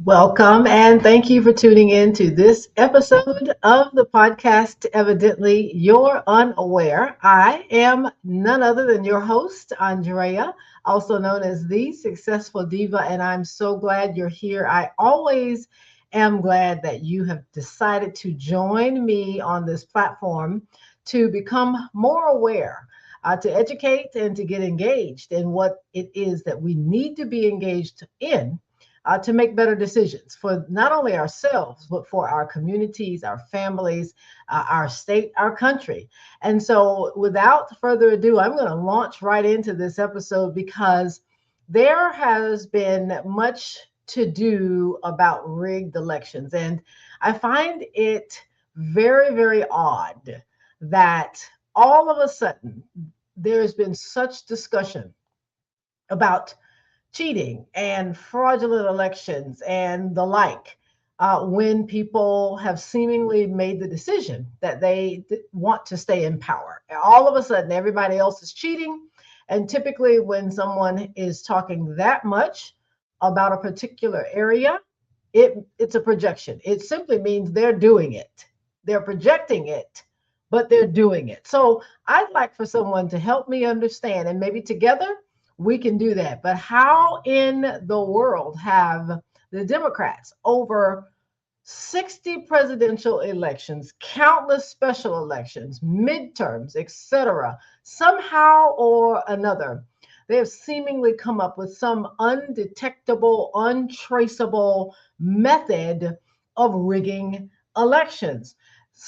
Welcome and thank you for tuning in to this episode of the podcast. Evidently, you're unaware. I am none other than your host, Andrea, also known as the Successful Diva, and I'm so glad you're here. I always am glad that you have decided to join me on this platform to become more aware. To educate and to get engaged in what it is that we need to be engaged in to make better decisions for not only ourselves, but for our communities, our families, our state, our country. And so, without further ado, I'm going to launch right into this episode because there has been much to do about rigged elections. And I find it very, very odd that all of a sudden there's been such discussion about cheating and fraudulent elections and the like, when people have seemingly made the decision that they want to stay in power. All of a sudden, everybody else is cheating. And typically, when someone is talking that much about a particular area, it's a projection. It simply means they're doing it, they're projecting it, but they're doing it. So I'd like for someone to help me understand, and maybe together we can do that. But how in the world have the Democrats over 60 presidential elections, countless special elections, midterms, etc., somehow or another, they have seemingly come up with some undetectable, untraceable method of rigging elections?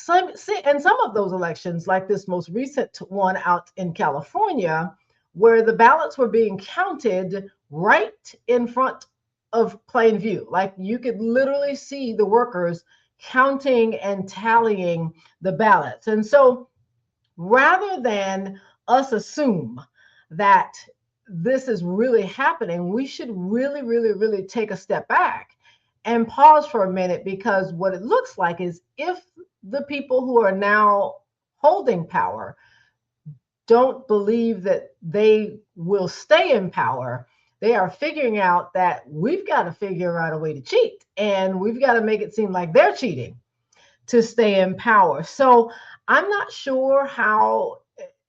And some of those elections, like this most recent one out in California, where the ballots were being counted right in front of plain view. Like you could literally see the workers counting and tallying the ballots. And so rather than us assume that this is really happening, we should really, really, really take a step back and pause for a minute, because what it looks like is if the people who are now holding power don't believe that they will stay in power, they are figuring out that we've got to figure out a way to cheat, and we've got to make it seem like they're cheating to stay in power. So I'm not sure how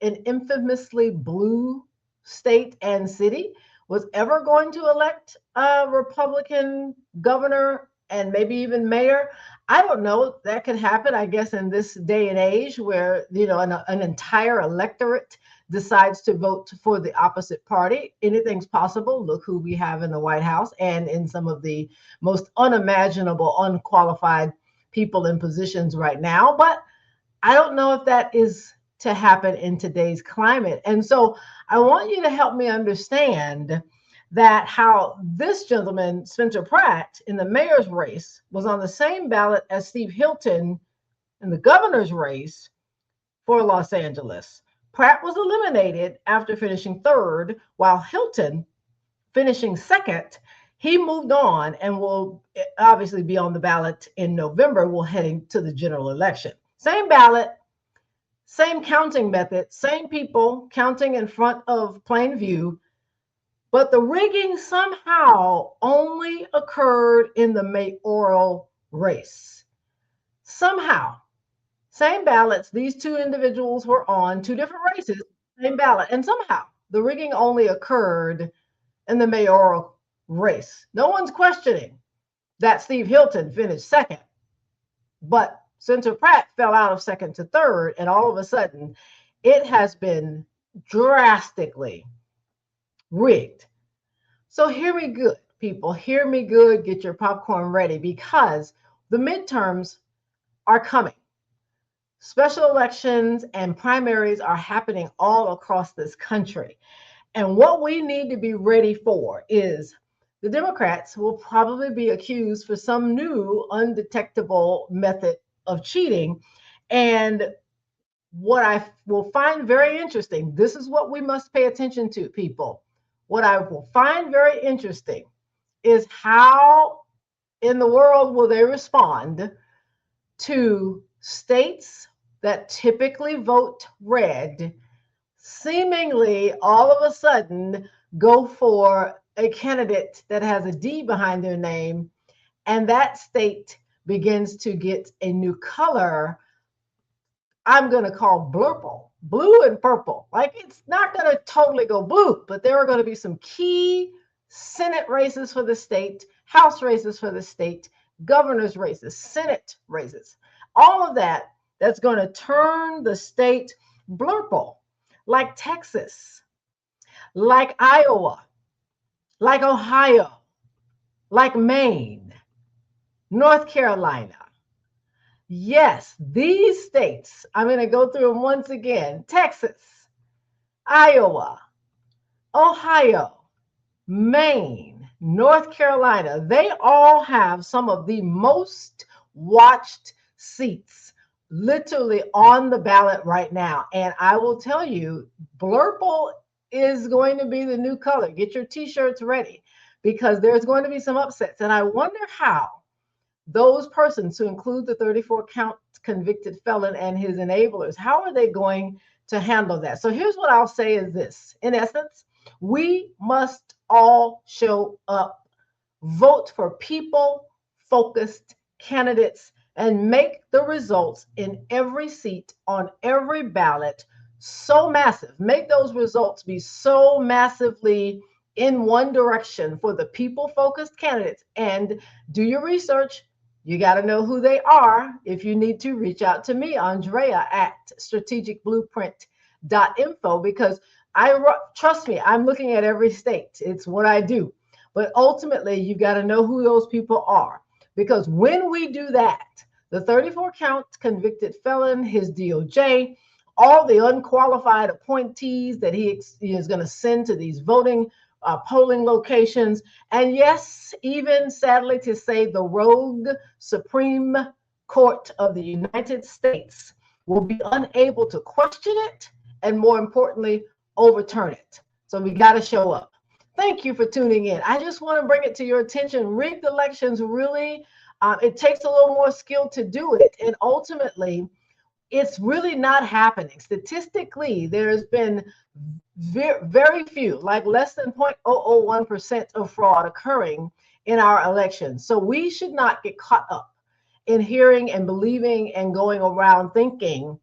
an infamously blue state and city was ever going to elect a Republican governor and maybe even mayor. I don't know. That could happen, I guess, in this day and age where, an entire electorate decides to vote for the opposite party. Anything's possible. Look who we have in the White House and in some of the most unimaginable, unqualified people in positions right now. But I don't know if that is to happen in today's climate. And so I want you to help me understand that how this gentleman, Spencer Pratt, in the mayor's race was on the same ballot as Steve Hilton in the governor's race for Los Angeles. Pratt was eliminated after finishing third, while Hilton, finishing second, he moved on and will obviously be on the ballot in November. We're heading to the general election. Same ballot, same counting method, same people counting in front of plain view, but the rigging somehow only occurred in the mayoral race. Somehow, same ballots, these two individuals were on two different races, same ballot, and somehow the rigging only occurred in the mayoral race. No one's questioning that Steve Hilton finished second, but Senator Pratt fell out of second to third, and all of a sudden, it has been drastically rigged. So hear me good, people. Hear me good. Get your popcorn ready, because the midterms are coming. Special elections and primaries are happening all across this country. And what we need to be ready for is the Democrats will probably be accused for some new undetectable method of cheating. And what I will find very interesting, this is what we must pay attention to, people. What I will find very interesting is how in the world will they respond to states that typically vote red, seemingly all of a sudden go for a candidate that has a D behind their name and that state begins to get a new color, I'm going to call blurple, blue and purple. Like it's not going to totally go blue, but there are going to be some key Senate races for the state, House races for the state, governor's races, Senate races, all of that that's going to turn the state blurple, like Texas, like Iowa, like Ohio, like Maine, North Carolina. Yes, these states, I'm going to go through them once again: Texas, Iowa, Ohio, Maine, North Carolina. They all have some of the most watched seats literally on the ballot right now. And I will tell you, blurple is going to be the new color. Get your t-shirts ready because there's going to be some upsets. And I wonder how those persons, to include the 34 count convicted felon and his enablers, how are they going to handle that? So here's what I'll say is this. In essence, we must all show up, vote for people focused candidates, and make the results in every seat on every ballot so massive. Make those results be so massively in one direction for the people focused candidates. And do your research. You got to know who they are. If you need to, reach out to me, Andrea, at strategicblueprint.info, because trust me, I'm looking at every state. It's what I do. But ultimately, you got to know who those people are, because when we do that, the 34 count convicted felon, his DOJ, all the unqualified appointees that he is going to send to these voting polling locations, and yes, even sadly to say, the rogue Supreme Court of the United States will be unable to question it and, more importantly, overturn it. So we got to show up. Thank you for tuning in. I just want to bring it to your attention. Rigged elections really, it takes a little more skill to do it. And ultimately, it's really not happening. Statistically, there's been very few, like less than 0.001% of fraud occurring in our elections. So we should not get caught up in hearing and believing and going around thinking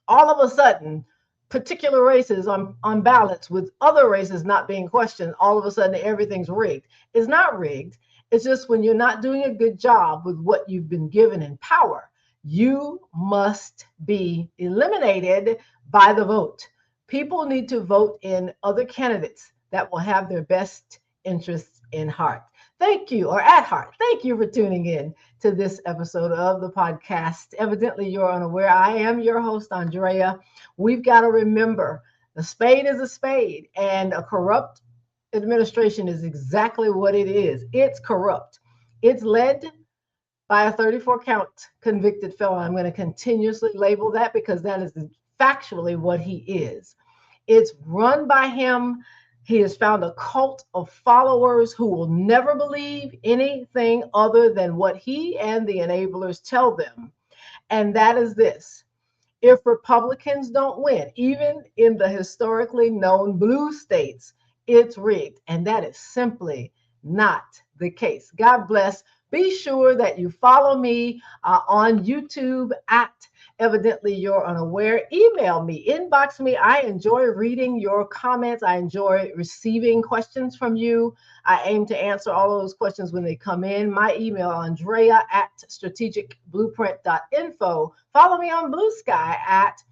all of a sudden particular races on ballots with other races not being questioned, all of a sudden everything's rigged. It's not rigged. It's just when you're not doing a good job with what you've been given in power, you must be eliminated by the vote. People need to vote in other candidates that will have their best interests in heart. Thank you, or at heart. Thank you for tuning in to this episode of the podcast. Evidently, you're unaware. I am your host, Andrea. We've got to remember, a spade is a spade, and a corrupt administration is exactly what it is. It's corrupt. It's led by a 34 count convicted felon. I'm going to continuously label that because that is factually what he is. It's run by him. He has found a cult of followers who will never believe anything other than what he and the enablers tell them. And that is this: if Republicans don't win, even in the historically known blue states, it's rigged. And that is simply not the case. God bless. Be sure that you follow me on YouTube at Evidently You're Unaware. Email me, inbox me. I enjoy reading your comments. I enjoy receiving questions from you. I aim to answer all of those questions when they come in. My email, Andrea at strategicblueprint.info. Follow me on Blue Sky at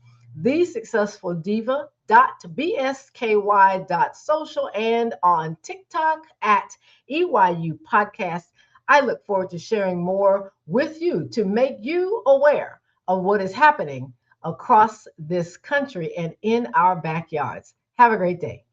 thesuccessfuldiva.bsky.social and on TikTok at EYU Podcast. I look forward to sharing more with you to make you aware of what is happening across this country and in our backyards. Have a great day.